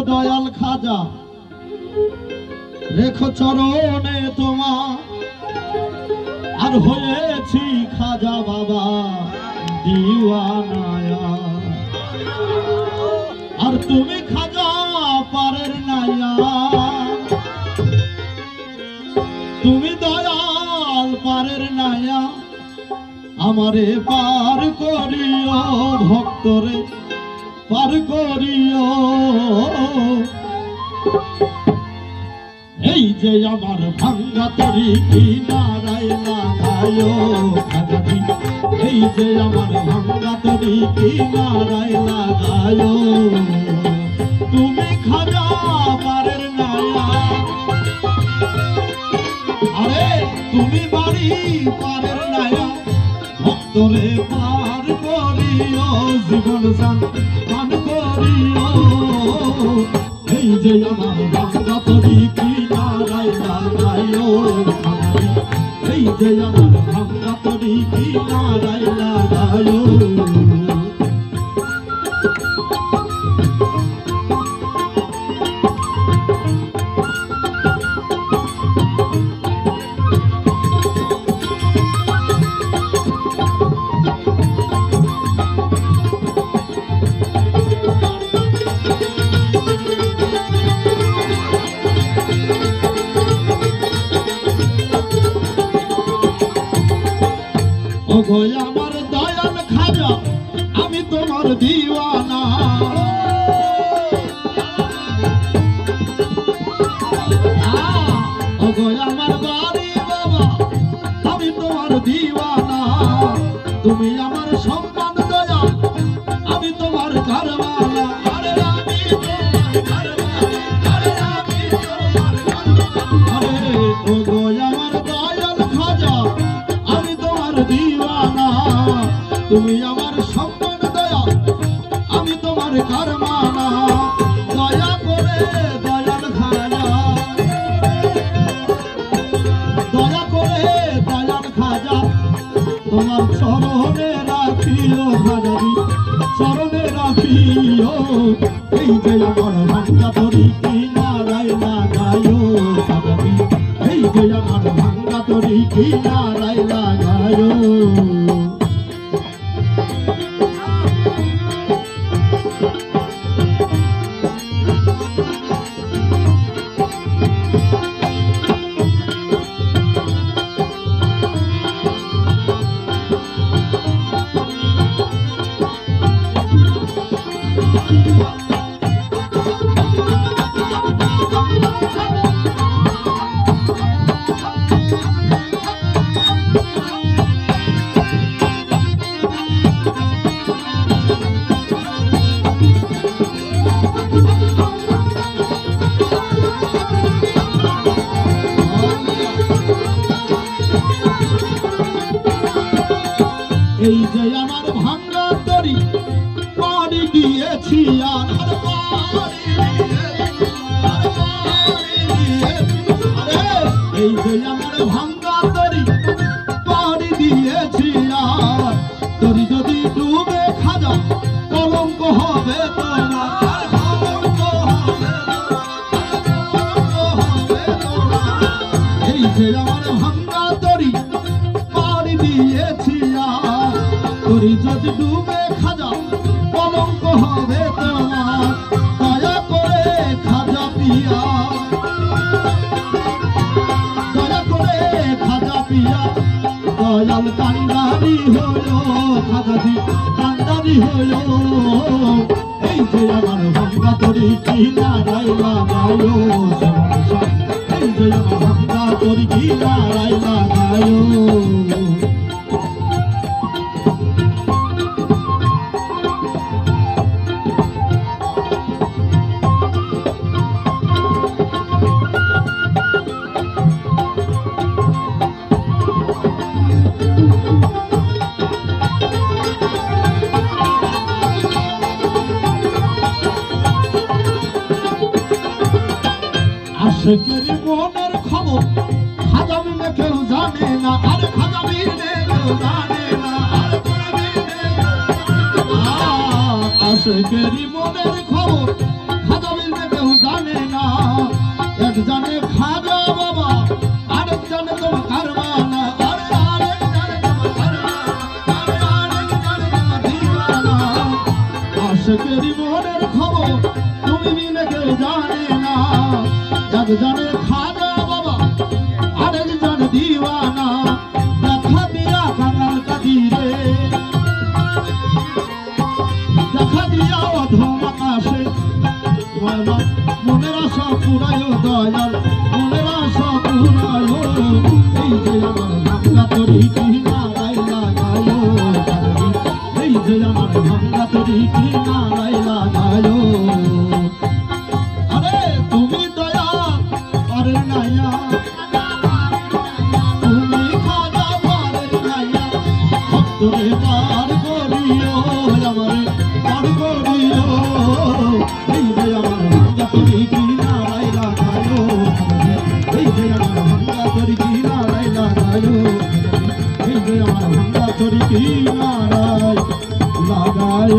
দয়াল খাজা রেখো চরণে তোমার, আর হয়েছি খাজা বাবা দিওয়ানায়া। আর তুমি খাজা পারের নাইয়া, তুমি দয়াল পারের নাইয়া, আমারে পার করিও ভক্তরে পার করিও। এই যে আমার ভাঙ্গা তরি কিনারায় লাগায় খাজাজি, এই যে আমার ভাঙ্গা তরি কিনারায় লাগায়। তুমি খাজা পারের নাইয়া, আরে তুমি বাড়ি পারের নাইয়া, ভক্তরে পার করিও জীবন জান পান করিও। এই যে আমার ভাঙ্গা তরি কিনারায় লাগায় খাজাজি, এই যে আমার ভাঙ্গা তরি কিনারায় লাগায়। ওগো আমার দয়াল খাজা আমি তোমার দিওয়ানা, ওগো আমার বাড়ি বাবা আমি তোমার দিওয়ানা। তুমি আমার সম্মান দয়া আমি তোমার ঘরওয়ালা, আরে আমি তোমার ঘরওয়ালা, আরে আমি তোমার ঘরওয়ালা। আরে ওগো আমার দয়াল খাজা আমি তোমার দিওয়ানা, তুমি আমার সম্মান দয়া আমি তোমার কারমানা। দয়া করে দয়াল খাজা, দয়া করে দয়াল খাজা, তোমার চরণে রাখিও খাজাজি, চরণে রাখিও। এই যে আমার ভাঙ্গা তরি কিনারায় লাগায় খাজাজি, এই যে আমার ভাঙ্গা তরি কিনারায় লাগায়। এই যে আমার ভাঙ্গা তরি পাড়ি দিয়েছি আর এই যে আমার ভাঙ্গা তরি পাড়ি দিয়েছি আর, তরি যদি ডুবে খাজা কলঙ্ক হবে তোমার, এই যে আমার ভাঙ্গা তরি পাড়ি দিয়েছি আর, তরি যদি ডুবে খাজা কলঙ্ক হবে তোমার। দয়া করে খাজা পিয়া, দয়া করে খাজা পিয়া, দয়াল কান্ডারি হলো খাজাজি কান্ডারি হলো। এই যে আমার ভাঙ্গা তরি কিনারায় লাগায়, এই যে আমার ভাঙ্গা তরি কিনারায় লাগায়। আশেকের মনের খবর খাজা বিনে কেউ জানে না, আর খাজা বিনে কেউ জানে না, আর আশেকের মনের খবর খাজা বিনে আশেকেরই মনের খবর তুমি বিনে কেউ জানে না। একজনে খাজা বাবা আরেকজন দিওয়ানা, দেখা দিয়া কাঙাল কাদিরে, দেখা দিয়া অধম আকাশে। মনের আশা পুরায় দয়াল, মনের আশা পুরায়। এই যে আমার ভাঙ্গা তরি কি নারাই লাগায়, এই যে আমার ভাঙ্গা তরি কি নারাই লাগায়। আরে তুমি দয়া পারের নাইয়া, তুমি খাজা পারের নাইয়া, ভক্তরে পার করিও, আমারে পার করিও। এই যে আমার ভাঙ্গা তরি কি নারাই লাগায়, এই যে আমার ভাঙ্গা তরি কি নারাই লাগায়, এই যে আমার ভাঙ্গা তরি কি নারাই লাগায়।